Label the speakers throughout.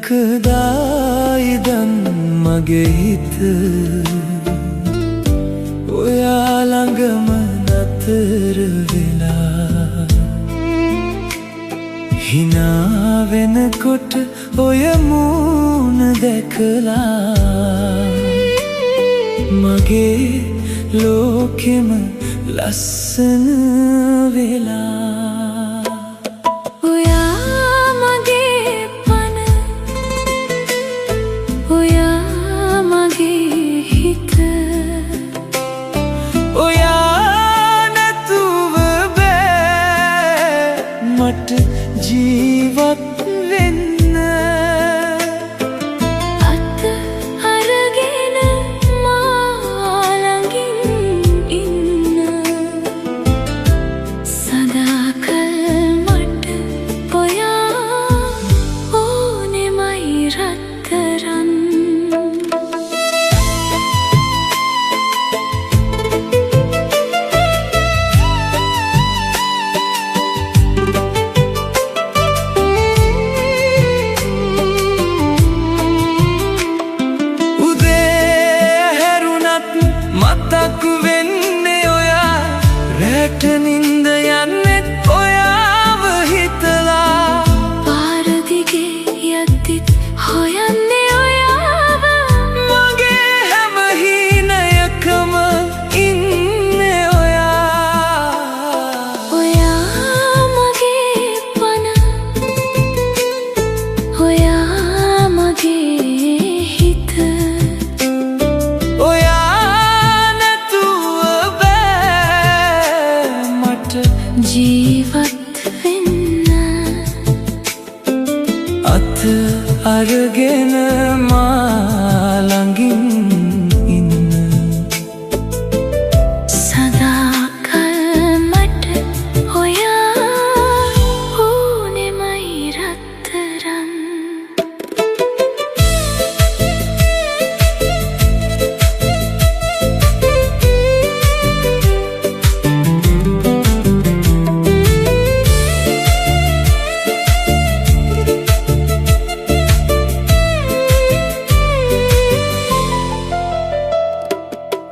Speaker 1: මොකදායිදන් මගේ හිත ඔයා ළඟම නතර වෙලා හිනා වෙනකොට ඔය මූණ දැකලා මගේ ලෝකෙම ලස්සන වෙලා
Speaker 2: ඔයා මගේ පන ඔයා මගේ හිත
Speaker 1: ඔයා නැතුව බෑ මට ජීවත් වෙන්න
Speaker 2: අත අරගෙන මා ළඟින් ඉන්න සදාකල් මට ඔයා ඕනෙමයි රත්තරන්
Speaker 1: මතක් වෙන්නේ ඔයා රැට නින්ද යන්නෙත් ඔයාව හිතලා
Speaker 2: පාර දිගේ යද්දිත් හොයන්නේ ඔයාව
Speaker 1: මගේ හැම හීනයකම ඉන්නේ ඔයා
Speaker 2: ඔයා මගේ පන ඔයා මගේ හිත ජීවත් වෙන්න
Speaker 1: අත අරගෙන මා ළඟින් ඉන්න
Speaker 2: සදාකල් මට ඔයා ඕනෙමයි රත්තරන්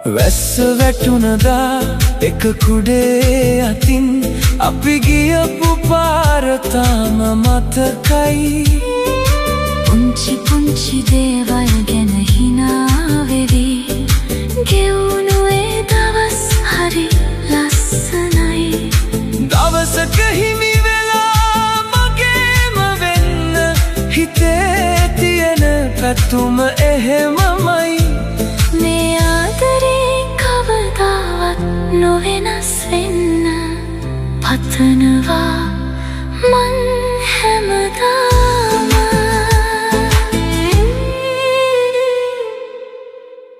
Speaker 1: වැස්ස වැටුණදා එක කුඩේ අතින් අපි ගියපු පාර තාම මතකයි
Speaker 2: පුංචි පුංචි දේවල් ගැන හිනා වෙවි ගෙවුණු ඒ දවස් හරි ලස්සනයි
Speaker 1: දවසක හිමි වෙලා මගේම වෙන්න හිතේ තියෙන පැතුම එහෙමමයි
Speaker 2: මේ ආදරේ කවදාවත් නොවෙනස් වෙන්න පතනවා මන්